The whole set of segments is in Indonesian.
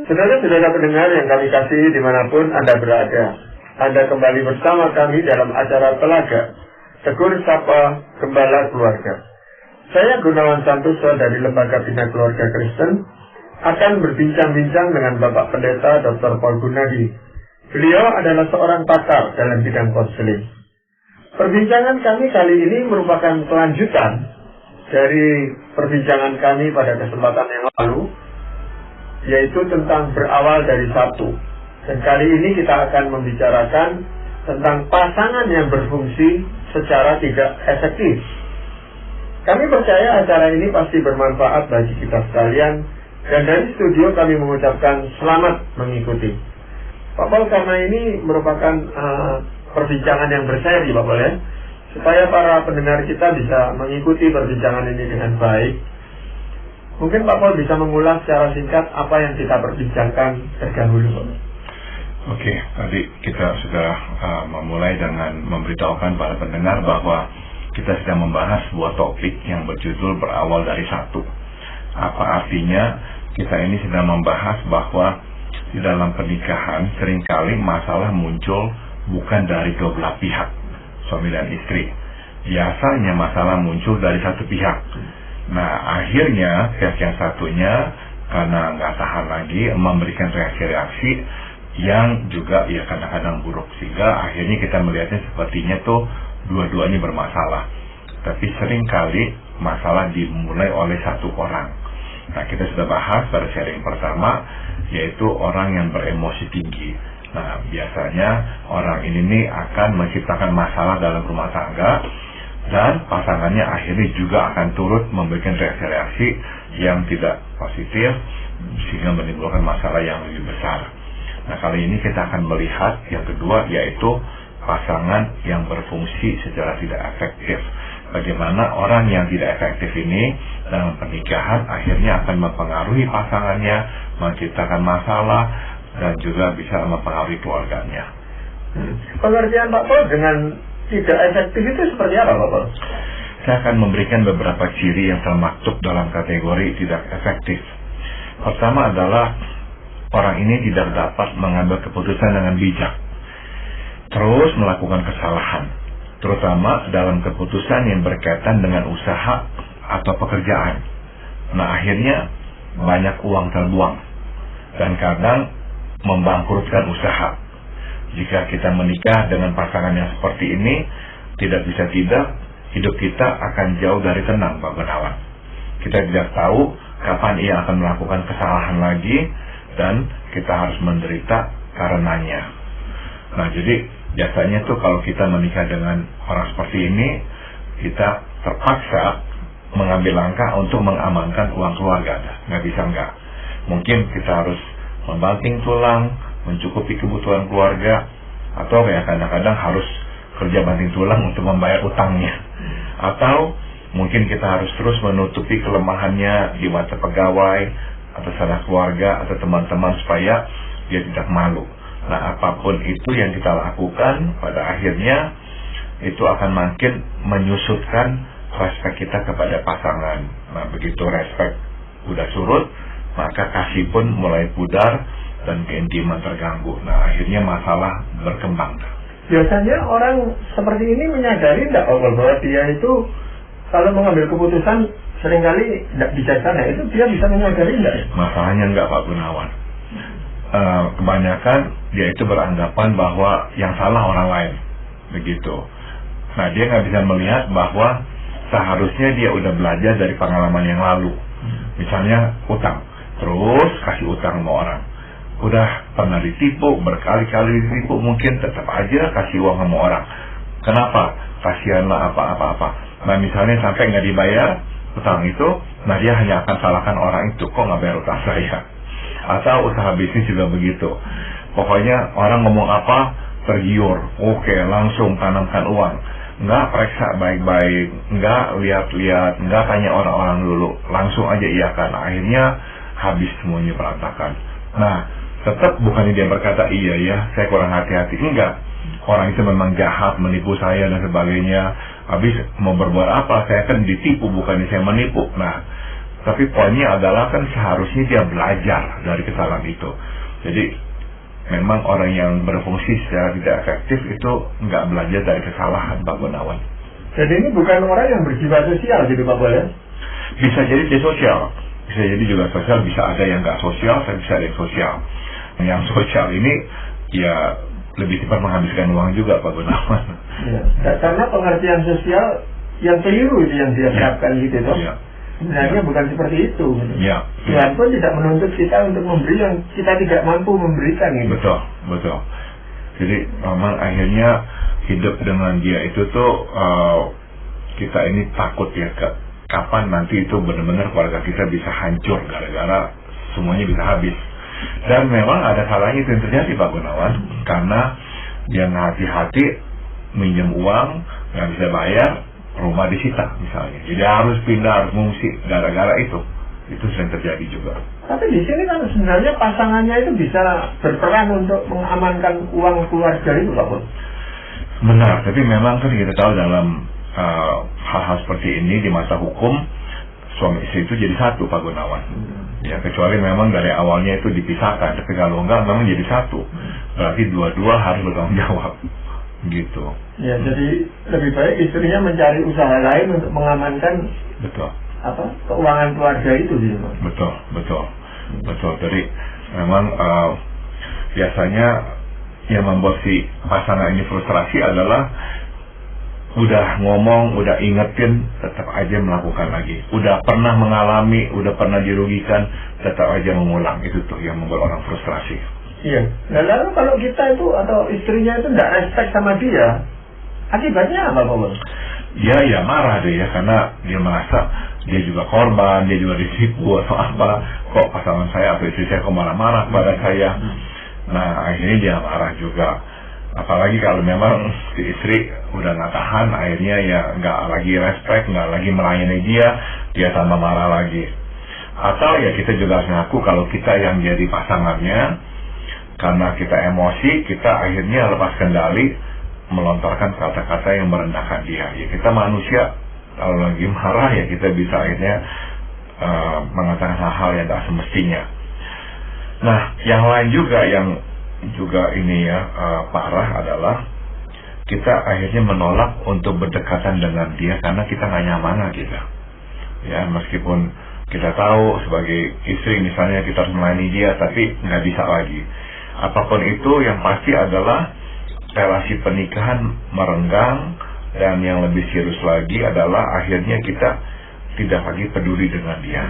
Saudara-saudara pendengar yang kami kasih dimanapun Anda berada, Anda kembali bersama kami dalam acara Telaga, Tegur Sapa Gembala Keluarga. Saya Gunawan Santoso dari Lembaga Bina Keluarga Kristen akan berbincang-bincang dengan Bapak Pendeta Dr. Paul Gunadi. Beliau adalah seorang pakar dalam bidang konseling. Perbincangan kami kali ini merupakan kelanjutan dari perbincangan kami pada kesempatan yang lalu, yaitu tentang berawal dari satu. Dan kali ini kita akan membicarakan tentang pasangan yang berfungsi secara tidak efektif. Kami percaya acara ini pasti bermanfaat bagi kita sekalian, dan dari studio kami mengucapkan selamat mengikuti. Pak Paul, karena ini merupakan perbincangan yang berseri, Pak Paul, ya, supaya para pendengar kita bisa mengikuti perbincangan ini dengan baik. Mungkin Pak Paul bisa mengulas secara singkat apa yang kita perbincangkan terdahulu, Pak. Oke, tadi kita sudah memulai dengan memberitahukan para pendengar bahwa kita sedang membahas sebuah topik yang berjudul berawal dari satu. Apa artinya? Kita ini sedang membahas bahwa di dalam pernikahan seringkali masalah muncul bukan dari dua belah pihak, suami dan istri. Biasanya masalah muncul dari satu pihak. Nah, akhirnya pihak yang satunya karena nggak tahan lagi memberikan reaksi-reaksi yang juga ya kadang-kadang buruk, sehingga akhirnya kita melihatnya sepertinya tuh dua-duanya bermasalah. Tapi seringkali masalah dimulai oleh satu orang. Nah, kita sudah bahas pada sharing pertama, yaitu orang yang beremosi tinggi. Nah, biasanya orang ini nih akan menciptakan masalah dalam rumah tangga, dan pasangannya akhirnya juga akan turut memberikan reaksi-reaksi yang tidak positif, sehingga menimbulkan masalah yang lebih besar. Nah, kali ini kita akan melihat yang kedua, yaitu pasangan yang berfungsi secara tidak efektif. Bagaimana orang yang tidak efektif ini dalam pernikahan akhirnya akan mempengaruhi pasangannya, menciptakan masalah, dan juga bisa mempengaruhi keluarganya. Pengertian Pak Paul dengan tidak efektif itu seperti apa, Pak Paul? Saya akan memberikan beberapa ciri yang termaktub dalam kategori tidak efektif. Pertama adalah orang ini tidak dapat mengambil keputusan dengan bijak, terus melakukan kesalahan, terutama dalam keputusan yang berkaitan dengan usaha atau pekerjaan. Nah, akhirnya banyak uang terbuang dan kadang membangkrutkan usaha. Jika kita menikah dengan pasangan yang seperti ini, tidak bisa tidak, hidup kita akan jauh dari tenang, Pak Gunawan. Kita tidak tahu kapan ia akan melakukan kesalahan lagi, dan kita harus menderita karenanya. Nah, jadi biasanya tuh kalau kita menikah dengan orang seperti ini, kita terpaksa mengambil langkah untuk mengamankan uang keluarga. Nggak bisa nggak. Mungkin kita harus membanting tulang, mencukupi kebutuhan keluarga, atau kayak kadang-kadang harus kerja banting tulang untuk membayar utangnya. Atau mungkin kita harus terus menutupi kelemahannya di mata pegawai, atau sanak keluarga, atau teman-teman supaya dia tidak malu. Nah, apapun itu yang kita lakukan, pada akhirnya itu akan makin menyusutkan respek kita kepada pasangan. Nah, begitu respek udah surut, maka kasih pun mulai pudar dan keintiman terganggu. Nah, akhirnya masalah berkembang. Biasanya orang seperti ini menyadari tidak bahwa dia itu kalau mengambil keputusan seringkali tidak bijaksana, itu dia bisa menyadari tidak? Masalahnya enggak, Pak Gunawan. Kebanyakan dia itu beranggapan bahwa yang salah orang lain, begitu. Nah, dia nggak bisa melihat bahwa seharusnya dia udah belajar dari pengalaman yang lalu. Misalnya utang, terus kasih utang sama orang. Udah pernah ditipu, berkali-kali ditipu, mungkin tetap aja kasih uang sama orang. Kenapa? Kasihanlah apa-apa. Nah, misalnya sampai nggak dibayar utang itu, nah dia hanya akan salahkan orang itu, kok nggak bayar utang saya. Atau usaha bisnis juga begitu. Pokoknya orang ngomong apa, tergiur, oke, langsung tanamkan uang. Nggak periksa baik-baik, nggak lihat-lihat, nggak tanya orang-orang dulu, langsung aja iyakan. Akhirnya habis semuanya berantakan. Nah, tetap bukannya dia berkata iya ya, saya kurang hati-hati. Enggak, orang itu memang jahat, menipu saya dan sebagainya. Habis mau berbuat apa, saya kan ditipu, bukannya saya menipu. Nah, Tapi poinnya adalah kan seharusnya dia belajar dari kesalahan itu. Jadi memang orang yang berfungsi secara tidak efektif itu nggak belajar dari kesalahan, Pak Gunawan. Jadi ini bukan orang yang berjiwa sosial gitu Pak Bol ya? Bisa jadi dia sosial, bisa jadi juga sosial, bisa ada yang nggak sosial, bisa ada yang sosial. Yang sosial ini ya lebih cepat menghabiskan uang juga Pak Gunawan. Ya, karena pengertian sosial yang keliru itu yang dia terapkan gitu toh. Ya. Sebenarnya bukan seperti itu. Ya. Tuhan pun tidak menuntut kita untuk memberi yang kita tidak mampu memberikan gitu. Betul, betul. Jadi memang akhirnya hidup dengan dia itu tuh kita ini takut ya kapan nanti itu benar-benar keluarga kita bisa hancur gara-gara semuanya bisa habis. Dan memang ada salahnya itu yang terjadi Pak Gunawan, karena dia hati-hati minjem uang nggak bisa bayar, rumah disita misalnya, jadi harus pindah, harus mengungsi gara-gara itu sering terjadi juga. Tapi di sini kan sebenarnya pasangannya itu bisa berperan untuk mengamankan uang keluarga itu Pak Bol. Benar, tapi memang kan kita tahu dalam hal-hal seperti ini di masa hukum suami istri itu jadi satu Pak Gunawan. Ya kecuali memang dari awalnya itu dipisahkan, tapi kalau enggak memang jadi satu. Berarti dua-dua harus bertanggung jawab. Gitu. Ya jadi lebih baik istrinya mencari usaha lain untuk mengamankan betul keuangan keluarga itu gitu Pak. Betul. Jadi memang biasanya yang membuat si pasangan ini frustrasi adalah udah ngomong, udah ingetin, tetap aja melakukan lagi. Udah pernah mengalami, udah pernah dirugikan, tetap aja mengulang. Itu tuh yang membuat orang frustrasi. Iya. Nah lalu kalau kita itu atau istrinya itu tidak respect sama dia, akibatnya apa Pak Bol? Ya marah deh ya, karena dia merasa dia juga korban, dia juga ditipu atau apa. Kok pasangan saya atau istri saya kok marah-marah kepada saya. Nah akhirnya dia marah juga. Apalagi kalau memang si istri udah nggak tahan, akhirnya ya nggak lagi respect, nggak lagi melayani dia tambah marah lagi. Atau ya kita juga harus ngaku kalau kita yang jadi pasangannya, karena kita emosi, kita akhirnya lepas kendali, melontarkan kata-kata yang merendahkan dia. Ya kita manusia, kalau lagi marah ya kita bisa akhirnya mengatakan hal-hal yang tak semestinya. Nah, yang lain juga ini ya parah adalah kita akhirnya menolak untuk berdekatan dengan dia karena kita nggak nyaman lah kita. Ya meskipun kita tahu sebagai istri misalnya kita harus melayani dia, tapi nggak bisa lagi. Apapun itu yang pasti adalah relasi pernikahan merenggang, dan yang lebih serius lagi adalah akhirnya kita tidak lagi peduli dengan dia.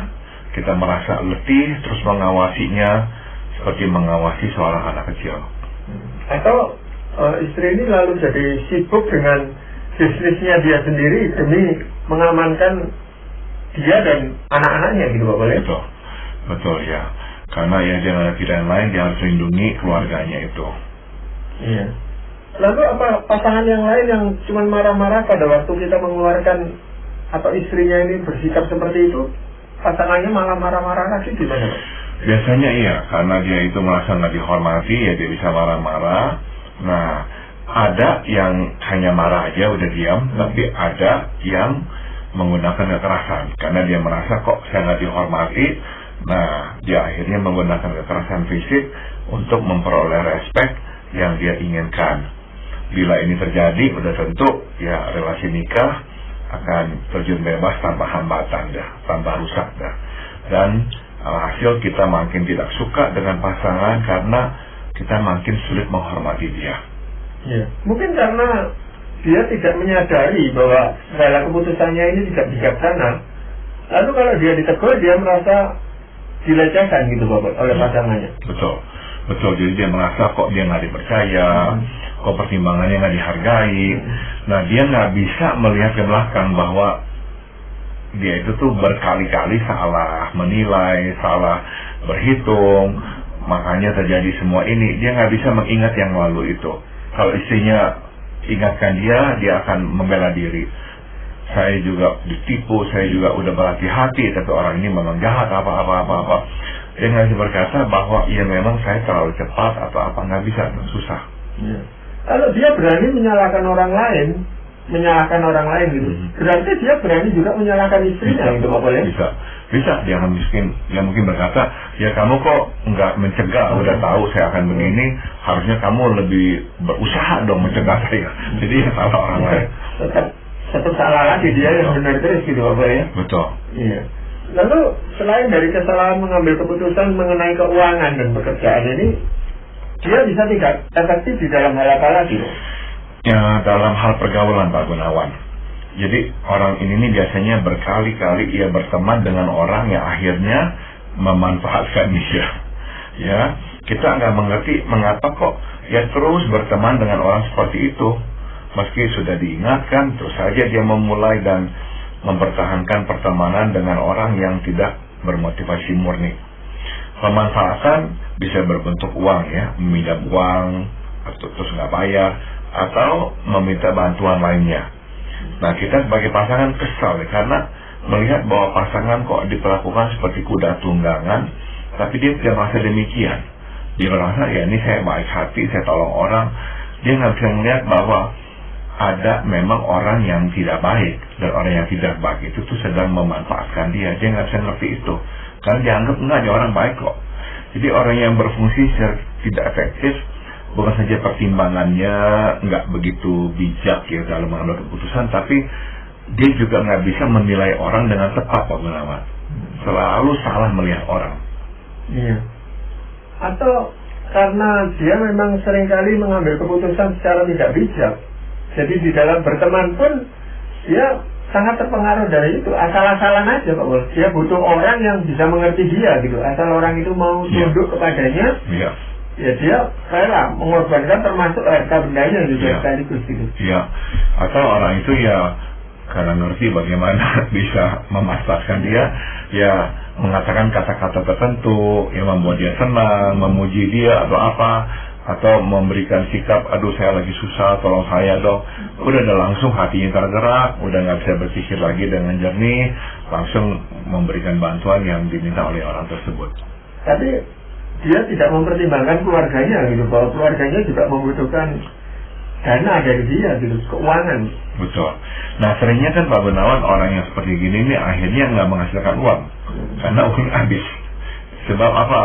Kita merasa letih terus mengawasinya seperti mengawasi seorang anak kecil. Atau istri ini lalu jadi sibuk dengan bisnisnya dia sendiri demi mengamankan dia dan anak-anaknya gitu Pak Boleh? Betul ya. Karena ya dia ada pilihan lain, dia harus lindungi keluarganya itu. Iya. Lalu apa pasangan yang lain yang cuma marah-marah pada waktu kita mengeluarkan atau istrinya ini bersikap seperti itu, pasangannya malah marah-marah lagi gimana Pak? Biasanya iya, karena dia itu merasa nggak dihormati, ya dia bisa marah-marah. Nah, ada yang hanya marah aja udah diam, tapi ada yang menggunakan kekerasan karena dia merasa kok saya nggak dihormati. Nah, dia akhirnya menggunakan kekerasan fisik untuk memperoleh respek yang dia inginkan. Bila ini terjadi, udah tentu ya relasi nikah akan terjun bebas tanpa hambatan dah, tanpa rusak dah. Dan hasil kita makin tidak suka dengan pasangan karena kita makin sulit menghormati dia. Ya, mungkin karena dia tidak menyadari bahwa segala keputusannya ini tidak bijaksana. Lalu kalau dia ditegur, dia merasa dilecehkan gitu Bapak oleh pasangannya. Betul. Jadi dia merasa kok dia nggak dipercaya, kok pertimbangannya nggak dihargai. Nah dia nggak bisa melihat ke belakang bahwa dia itu tuh berkali-kali salah menilai, salah berhitung, makanya terjadi semua ini. Dia nggak bisa mengingat yang lalu itu. Kalau istrinya ingatkan dia akan membela diri. Saya juga ditipu, saya juga udah berhati-hati, tapi orang ini memang jahat apa. Dia nggak bisa berkata bahwa ya memang saya terlalu cepat atau apa, nggak bisa, susah. Ya. Kalau dia berani menyalahkan orang lain gitu, berarti dia berani juga menyalahkan istrinya gitu Pak Boleh? Bisa dia mungkin berkata, ya kamu kok nggak mencegah, udah tahu saya akan begini, harusnya kamu lebih berusaha dong mencegah saya. Jadi yang salah orang lain. Tetap salah lagi dia yang benar terus gitu Bapak ya. Betul. Iya. Lalu selain dari kesalahan mengambil keputusan mengenai keuangan dan pekerjaan ini, dia bisa tidak efektif di dalam hal apa lagi? Ya, dalam hal pergaulan Pak Gunawan. Jadi orang ini nih biasanya berkali-kali ia berteman dengan orang yang akhirnya memanfaatkan dia. Ya, kita nggak mengerti mengapa kok ya terus berteman dengan orang seperti itu. Meski sudah diingatkan, terus saja dia memulai dan mempertahankan pertemanan dengan orang yang tidak bermotivasi murni. Pemanfaatan bisa berbentuk uang ya, meminjam uang, atau terus nggak bayar, atau meminta bantuan lainnya. Nah, kita sebagai pasangan kesal karena melihat bahwa pasangan kok diperlakukan seperti kuda tunggangan, tapi dia tidak merasa demikian. Dia merasa ya ini saya baik hati, saya tolong orang. Dia nggak bisa melihat bahwa ada memang orang yang tidak baik, dan orang yang tidak baik itu tuh sedang memanfaatkan dia. Dia nggak bisa ngerti itu karena dianggap enggak, dia orang baik kok. Jadi orang yang berfungsi secara tidak efektif, bukan saja pertimbangannya nggak begitu bijak ya dalam mengambil keputusan, tapi dia juga nggak bisa menilai orang dengan tepat Pak Gunawan. Selalu salah melihat orang. Iya. Atau karena dia memang seringkali mengambil keputusan secara tidak bijak. Jadi di dalam berteman pun dia sangat terpengaruh dari itu. Asal-asalan aja Pak Bos. Dia butuh orang yang bisa mengerti dia gitu. Asal orang itu mau tunduk kepadanya, ya dia rela mengorbankan termasuk harta bendanya juga sekaligus gitu. Iya. Atau orang itu ya karena ngerti bagaimana bisa memanfaatkan dia, ya mengatakan kata-kata tertentu yang membuat dia senang, memuji dia atau apa, atau memberikan sikap, aduh saya lagi susah, tolong saya dong. Udah langsung hatinya tergerak, udah nggak bisa berpikir lagi dengan jernih, langsung memberikan bantuan yang diminta oleh orang tersebut. Tapi dia tidak mempertimbangkan keluarganya gitu, bahwa keluarganya juga membutuhkan dana dari dia gitu, keuangan. Betul. Nah seringnya kan Pak Gunawan orang yang seperti gini ini akhirnya nggak menghasilkan uang karena uang habis. Sebab apa?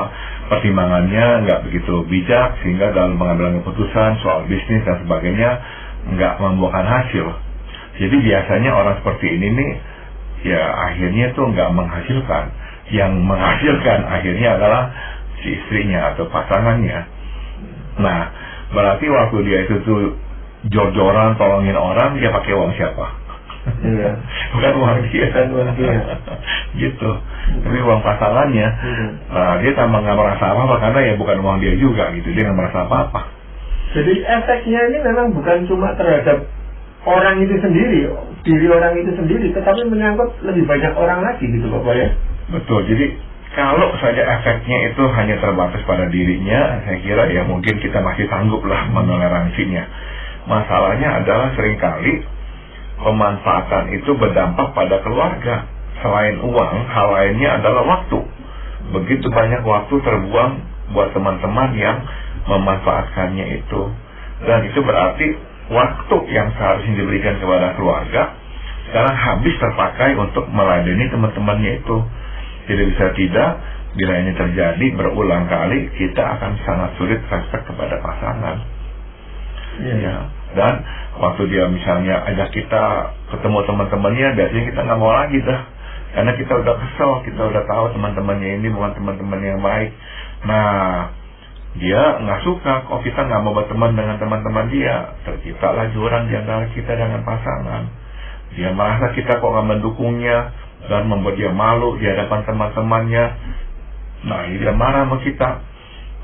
Pertimbangannya nggak begitu bijak sehingga dalam pengambilan keputusan soal bisnis dan sebagainya nggak membuahkan hasil. Jadi biasanya orang seperti ini nih ya akhirnya tuh nggak menghasilkan. Yang menghasilkan akhirnya adalah si istrinya atau pasangannya. Nah berarti waktu dia itu tuh jor-joran tolongin orang, dia pakai uang siapa? Iya. Bukan uang dia. Bukan uang dia. Gitu. Tapi uang pasangannya. Nah, dia tambah nggak merasa apa-apa karena ya bukan uang dia juga gitu. Dia nggak merasa apa-apa. Jadi efeknya ini memang bukan cuma terhadap orang itu sendiri, diri orang itu sendiri, tetapi menyangkut lebih banyak orang lagi gitu Bapak ya. Betul. Jadi kalau saja efeknya itu hanya terbatas pada dirinya, saya kira ya mungkin kita masih sanggup lah menoleransinya. Masalahnya adalah seringkali pemanfaatan itu berdampak pada keluarga. Selain uang, hal lainnya adalah waktu. Begitu banyak waktu terbuang buat teman-teman yang memanfaatkannya itu. Dan itu berarti waktu yang seharusnya diberikan kepada keluarga sekarang habis terpakai untuk meladeni teman-temannya itu. Jadi bisa tidak, bila ini terjadi berulang kali, kita akan sangat sulit respect kepada pasangan. Ya. Dan waktu dia misalnya ajak kita ketemu teman-temannya, biasanya kita nggak mau lagi dah, karena kita udah kesel, kita udah tahu teman-temannya ini bukan teman-teman yang baik. Nah, dia nggak suka kok kita nggak mau berteman dengan teman-teman dia. Terciptalah jurang di antara kita dengan pasangan. Dia merasa kita kok nggak mendukungnya dan membuat dia malu di hadapan teman-temannya. Nah, dia marah sama kita.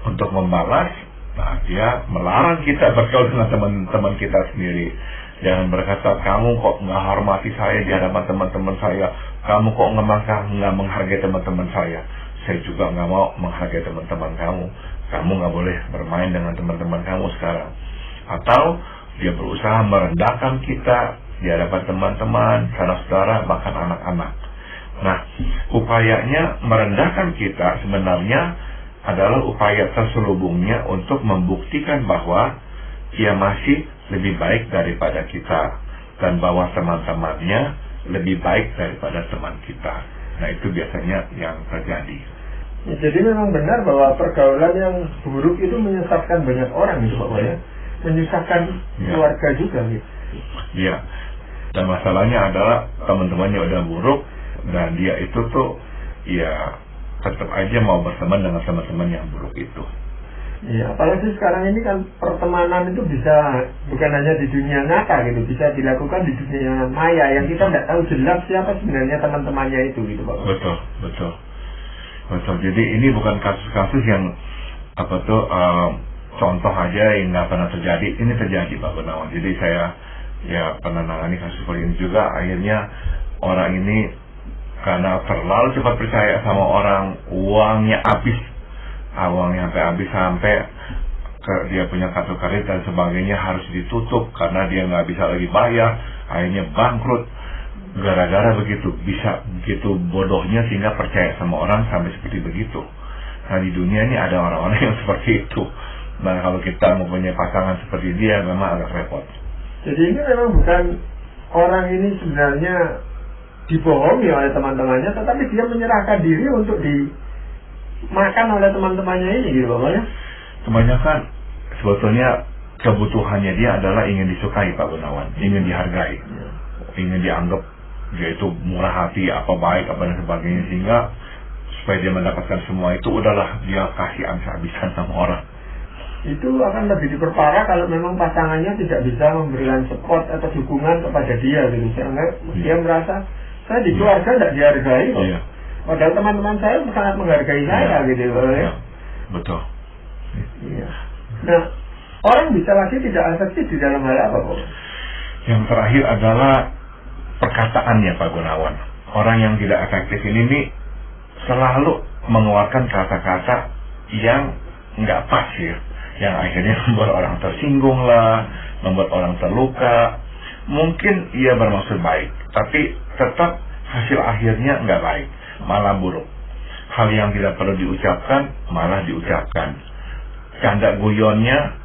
Untuk membalas, nah dia melarang kita bergaul dengan teman-teman kita sendiri. Jangan berkata, kamu kok nggak hormati saya di hadapan teman-teman saya, kamu kok nggak menghargai teman-teman saya. Saya juga nggak mau menghargai teman-teman kamu. Kamu nggak boleh bermain dengan teman-teman kamu sekarang. Atau dia berusaha merendahkan kita di hadapan teman-teman, saudara-saudara, bahkan anak-anak. Nah, upayanya merendahkan kita sebenarnya adalah upaya terselubungnya untuk membuktikan bahwa dia masih lebih baik daripada kita dan bahwa teman-temannya lebih baik daripada teman kita. Nah itu biasanya yang terjadi. Ya, jadi memang benar bahwa pergaulan yang buruk itu menyesatkan banyak orang gitu Pak ya, menyusahkan keluarga juga gitu. Iya. Dan masalahnya adalah teman-temannya udah buruk dan dia itu tuh ya tetap aja mau berteman dengan teman-teman yang buruk itu. Iya, apalagi sekarang ini kan pertemanan itu bisa bukan hanya di dunia nyata gitu, bisa dilakukan di dunia maya yang kita tidak tahu jelas siapa sebenarnya teman-temannya itu gitu Pak. Betul. Jadi ini bukan kasus-kasus yang contoh aja yang nggak pernah terjadi. Ini terjadi Pak Gunawan. Jadi saya ya pernah nangani kasus seperti ini juga. Akhirnya orang ini karena terlalu cepat percaya sama orang, uangnya sampai ke dia punya kartu kredit dan sebagainya harus ditutup karena dia nggak bisa lagi bayar, akhirnya bangkrut gara-gara begitu bodohnya sehingga percaya sama orang sampai seperti begitu. Nah di dunia ini ada orang-orang yang seperti itu. Nah kalau kita mempunyai pasangan seperti dia memang agak repot. Jadi ini memang bukan orang ini sebenarnya dibohongi oleh teman-temannya, tetapi dia menyerahkan diri untuk dimakan oleh teman-temannya ini gitu Pak ya. Kebanyakan sebetulnya kebutuhannya dia adalah ingin disukai Pak Gunawan, ingin dihargai, ingin dianggap dia itu murah hati, apa baik, apa dan sebagainya, sehingga supaya dia mendapatkan semua itu udahlah dia kasih habis-habisan sama orang. Itu akan lebih diperparah kalau memang pasangannya tidak bisa memberikan support atau dukungan kepada dia gitu, sehingga dia merasa saya di keluarga tidak dihargai kok. Padahal teman-teman saya sangat menghargai saya gitu ya. Betul. Iya. Nah, orang bisa lagi tidak efektif di dalam hal apa Pak? Yang terakhir adalah perkataannya Pak Gunawan. Orang yang tidak efektif ini selalu mengeluarkan kata-kata yang nggak pas ya, yang akhirnya membuat orang tersinggung lah, membuat orang terluka. Mungkin ia bermaksud baik, tapi tetap hasil akhirnya nggak baik, malah buruk. Hal yang tidak perlu diucapkan malah diucapkan. Canda guyonnya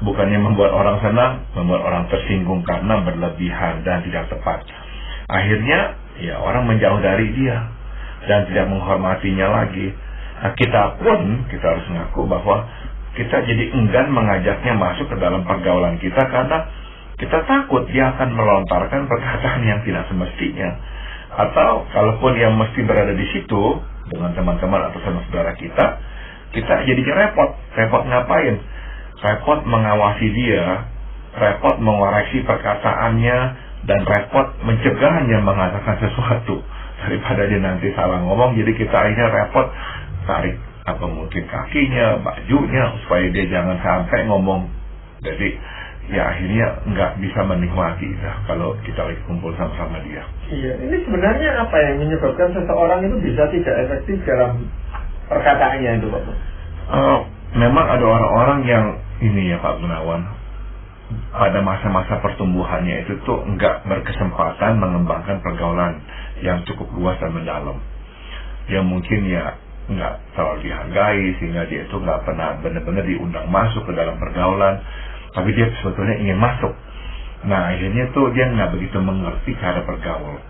bukannya membuat orang senang, membuat orang tersinggung karena berlebihan dan tidak tepat. Akhirnya ya orang menjauh dari dia dan tidak menghormatinya lagi. Nah, kita harus mengaku bahwa kita jadi enggan mengajaknya masuk ke dalam pergaulan kita karena kita takut dia akan melontarkan perkataan yang tidak semestinya. Atau kalaupun yang mesti berada di situ dengan teman-teman atau sama saudara kita jadinya repot. Repot ngapain? Repot mengawasi dia, repot mengoreksi perkataannya, dan repot mencegahnya mengatakan sesuatu. Daripada dia nanti salah ngomong, jadi kita akhirnya repot tarik apa mungkin kakinya, bajunya, supaya dia jangan sampai ngomong. Jadi ya akhirnya nggak bisa menikmati kalau kita lagi kumpul sama-sama dia. Iya, ini sebenarnya apa yang menyebabkan seseorang itu bisa tidak efektif dalam perkataannya itu Pak? Memang ada orang-orang yang ini ya Pak Gunawan, pada masa-masa pertumbuhannya itu tuh nggak berkesempatan mengembangkan pergaulan yang cukup luas dan mendalam. Dia mungkin ya nggak terlalu dihargai sehingga dia itu nggak pernah benar-benar diundang masuk ke dalam pergaulan, tapi dia sebetulnya ingin masuk. Nah akhirnya tuh dia nggak begitu mengerti cara bergaul.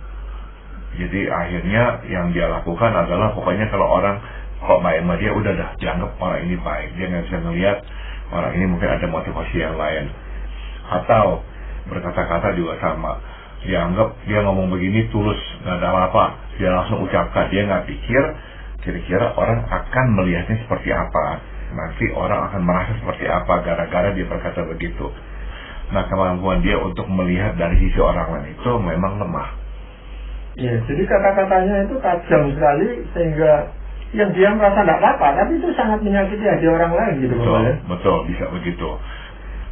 Jadi akhirnya yang dia lakukan adalah pokoknya kalau orang kok baik sama dia udah dah dianggap orang ini baik. Dia nggak bisa ngelihat orang ini mungkin ada motivasi yang lain. Atau berkata-kata juga sama, dianggap dia ngomong begini tulus, nggak ada apa-apa, dia langsung ucapkan. Dia nggak pikir kira-kira orang akan melihatnya seperti apa, nanti orang akan merasa seperti apa gara-gara dia berkata begitu. Nah kemampuan dia untuk melihat dari sisi orang lain itu memang lemah. Ya, jadi kata-katanya itu tajam sekali sehingga yang dia merasa tidak apa-apa, tapi itu sangat menyakiti hati orang lain gitu. Betul, bisa begitu.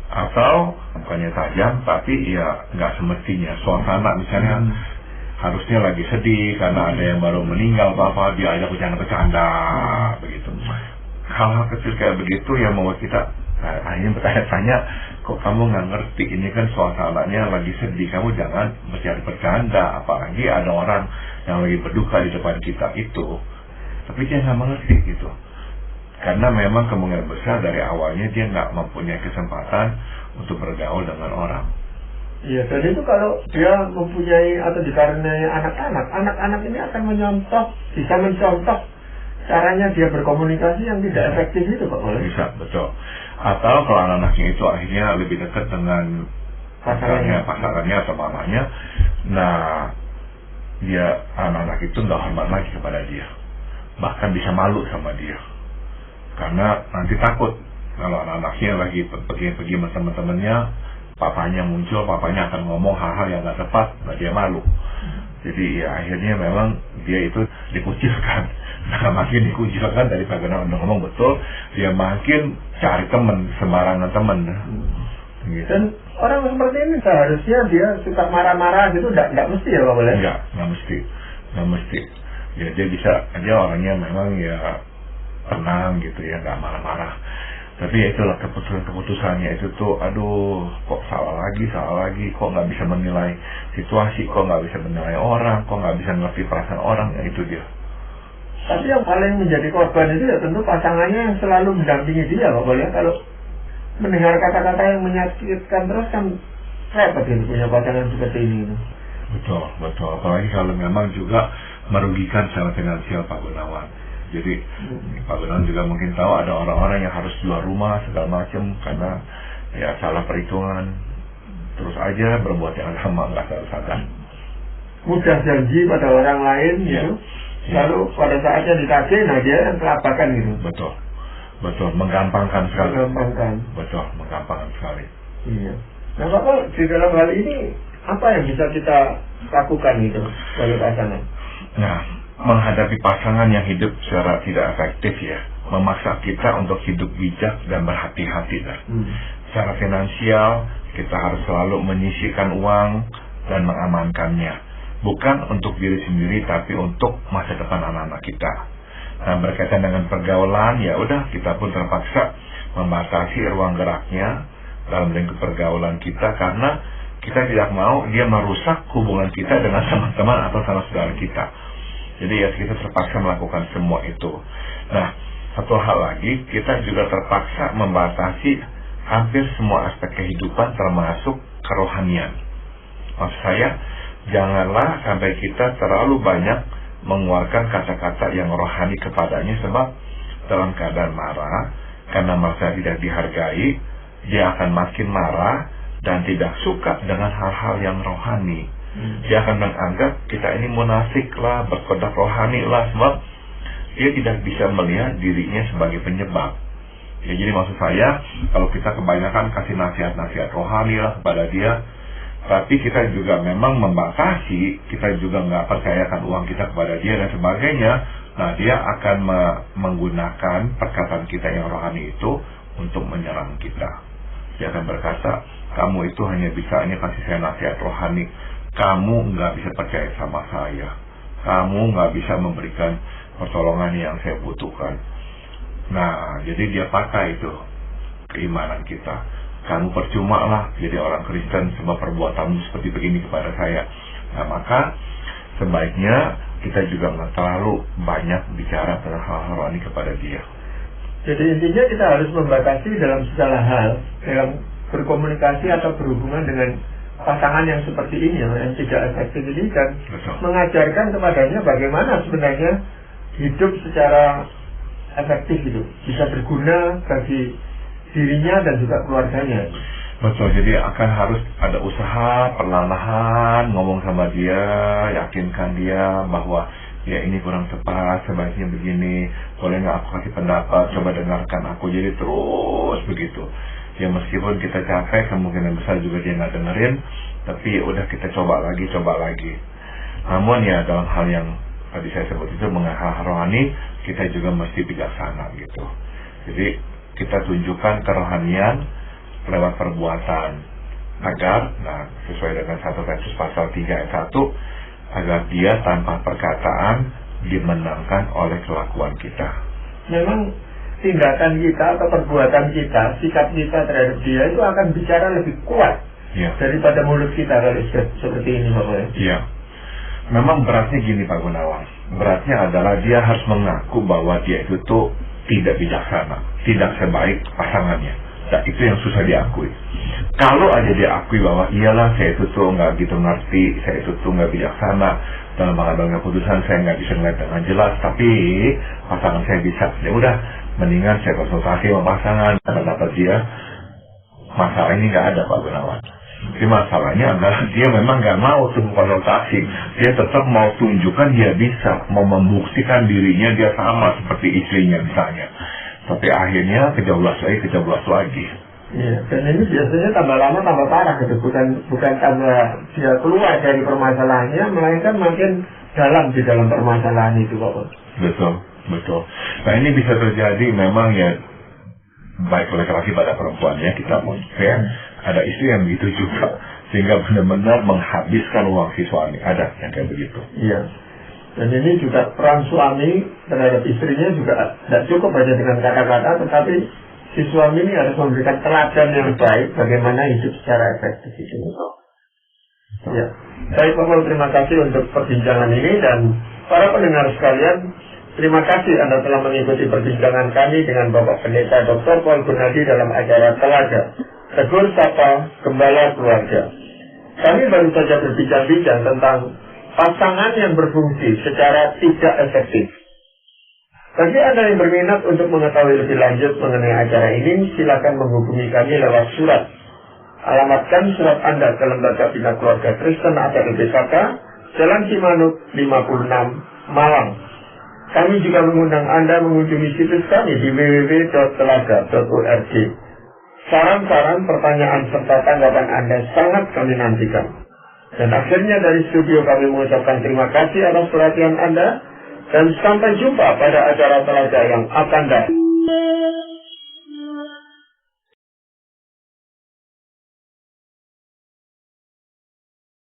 Atau bukannya tajam, tapi ya nggak semestinya. Suasana misalnya harusnya lagi sedih karena ada yang baru meninggal, apa dia ajak bercanda-bercanda begitu. Hal-hal kecil kayak begitu yang membuat kita akhirnya bertanya-tanya, kok kamu nggak ngerti ini kan suasananya lagi sedih, kamu jangan bercanda, apalagi ada orang yang lagi berduka di depan kita itu. Tapi dia nggak mengerti gitu, karena memang kemungkinan besar dari awalnya dia nggak mempunyai kesempatan untuk bergaul dengan orang. Iya, dan itu kalau dia mempunyai atau dikaruniai anak-anak ini akan bisa mencontoh caranya dia berkomunikasi yang tidak efektif itu Pak Boleh. Bisa, betul. Atau kalau anak-anaknya itu akhirnya lebih dekat dengan pasangannya atau mamanya, nah dia anak-anak itu nggak hormat lagi kepada dia, bahkan bisa malu sama dia, karena nanti takut kalau anak-anaknya lagi pergi sama teman-temannya, papanya muncul, papanya akan ngomong hal-hal yang nggak tepat, nah dia malu. Jadi ya akhirnya memang dia itu dikucilkan. Nah makin dikucilkan, dari Pak Gunawan ngomong betul, dia makin cari teman, sembarangan teman. Gitu. Dan orang seperti ini seharusnya dia suka marah-marah gitu, nggak mesti ya Pak Boleh? Nggak mesti. Ya dia orangnya memang ya tenang gitu ya, nggak marah-marah. Tapi ya itulah keputusannya itu tuh, aduh kok salah lagi, kok nggak bisa menilai situasi, kok nggak bisa menilai orang, kok nggak bisa ngerti perasaan orang, ya itu dia. Tapi yang paling menjadi korban itu ya tentu pasangannya yang selalu mendampingi dia Pak Boleh. Kalau mendengar kata-kata yang menyakitkan terus kan repot gitu punya pasangan seperti ini. Betul. Apalagi kalau memang juga merugikan secara finansial Pak Gunawan. Jadi Pak Gunawan juga mungkin tahu ada orang-orang yang harus jual rumah segala macam karena ya salah perhitungan, terus aja berbuat yang sama, nggak sadar. Mudah janji pada orang lain gitu, lalu pada saatnya ditagih, nah dia yang kelabakan gitu. Betul, menggampangkan sekali. Menggampangkan sekali. Iya. Nah Bapak, di dalam hal ini apa yang bisa kita lakukan gitu sebagai pasangan? Nah, menghadapi pasangan yang hidup secara tidak efektif ya, memaksa kita untuk hidup bijak dan berhati-hati lah. Secara finansial, kita harus selalu menyisihkan uang dan mengamankannya, bukan untuk diri sendiri tapi untuk masa depan anak-anak kita. Nah, berkaitan dengan pergaulan, ya udah kita pun terpaksa membatasi ruang geraknya dalam lingkup pergaulan kita, karena kita tidak mau dia merusak hubungan kita dengan teman-teman atau sanak saudara kita. Jadi ya kita terpaksa melakukan semua itu. Nah, satu hal lagi, kita juga terpaksa membatasi hampir semua aspek kehidupan termasuk kerohanian. Maksud saya, janganlah sampai kita terlalu banyak mengeluarkan kata-kata yang rohani kepadanya, sebab dalam keadaan marah, karena merasa tidak dihargai, dia akan makin marah dan tidak suka dengan hal-hal yang rohani. Dia akan menganggap kita ini munafik lah, berkodak rohani lah, sebab dia tidak bisa melihat dirinya sebagai penyebab. Ya, jadi maksud saya, kalau kita kebanyakan kasih nasihat-nasihat rohani lah kepada dia, tapi kita juga memang membatasi, kita juga nggak percayakan uang kita kepada dia dan sebagainya, nah dia akan menggunakan perkataan kita yang rohani itu untuk menyerang kita. Dia akan berkata, kamu itu hanya kasih saya nasihat rohani, kamu nggak bisa percaya sama saya, kamu nggak bisa memberikan pertolongan yang saya butuhkan. Nah, jadi dia pakai itu keimanan kita. Kamu percuma lah jadi orang Kristen sebab perbuatanmu seperti begini kepada saya. Nah, maka sebaiknya kita juga nggak terlalu banyak bicara tentang hal-hal rohani kepada dia. Jadi intinya kita harus membatasi dalam segala hal, dalam berkomunikasi atau berhubungan dengan pasangan yang seperti ini, yang tidak efektif ini, dan mengajarkan kepadanya bagaimana sebenarnya hidup secara efektif itu bisa berguna bagi dirinya dan juga keluarganya. Betul, jadi akan harus ada usaha perlahan-lahan ngomong sama dia, yakinkan dia bahwa ya ini kurang tepat, sebaiknya begini, boleh nggak aku kasih pendapat, coba dengarkan aku, jadi terus begitu. Ya meskipun kita capek, kemungkinan besar juga dia nggak dengerin, tapi udah kita coba lagi. Namun ya dalam hal yang tadi saya sebut itu mengenai rohani, kita juga mesti bijaksana gitu. Jadi kita tunjukkan kerohanian lewat perbuatan agar, nah sesuai dengan 1 Petrus pasal 3 ayat 1, agar dia tanpa perkataan dimenangkan oleh kelakuan kita. Memang tindakan kita atau perbuatan kita, sikap kita terhadap dia itu akan bicara lebih kuat daripada mulut kita kalau seperti ini Bapak. Iya. Memang beratnya gini Pak Gunawan. Beratnya adalah dia harus mengaku bahwa dia itu tuh tidak bijaksana, tidak sebaik pasangannya. Nah, itu yang susah diakui. Kalau aja diakui bahwa iyalah saya itu tuh nggak gitu ngerti, saya itu tuh nggak bijaksana dalam mengambil keputusan, saya nggak bisa ngeliat dengan jelas, tapi pasangan saya bisa, ya udah mendingan saya konsultasi sama pasangan, dapat dia masalah ini nggak ada Pak Gunawan. Tapi masalahnya adalah dia memang nggak mau tuh konsultasi, dia tetap mau tunjukkan dia bisa, mau membuktikan dirinya dia sama seperti istrinya misalnya, tapi akhirnya kejauh lagi. Iya, dan ini biasanya tambah lama tambah parah gitu, bukan tambah dia keluar dari permasalahannya, melainkan makin dalam di dalam permasalahan itu Pak. Betul. Nah ini bisa terjadi memang ya, baik laki-laki pada perempuan ya, kita pun ya, ada istri yang begitu juga, sehingga benar-benar menghabiskan uang si suami, ada yang kayak begitu. Iya. Dan ini juga peran suami terhadap istrinya juga tidak cukup hanya dengan kata-kata, tetapi si suami ini harus memberikan teladan yang baik bagaimana hidup secara efektif itu. Ya, baik Pak Paul, terima kasih untuk perbincangan ini, dan para pendengar sekalian, terima kasih Anda telah mengikuti perbincangan kami dengan Bapak Pendeta Dr. Paul Gunadi dalam acara Telaga Tegur Sapa Gembala Keluarga. Kami baru saja berbincang-bincang tentang pasangan yang berfungsi secara tidak efektif. Bagi Anda yang berminat untuk mengetahui lebih lanjut mengenai acara ini, silakan menghubungi kami lewat surat. Alamatkan surat Anda ke Lembaga Bina Keluarga Kristen atau LBKK, Jalan Cimanuk 56, Malang. Kami juga mengundang Anda mengunjungi situs kami di www.telaga.org. Saran-saran, pertanyaan, serta tanggapan Anda sangat kami nantikan. Dan akhirnya dari studio kami mengucapkan terima kasih atas perhatian Anda, dan sampai jumpa pada acara Telaga yang akan datang.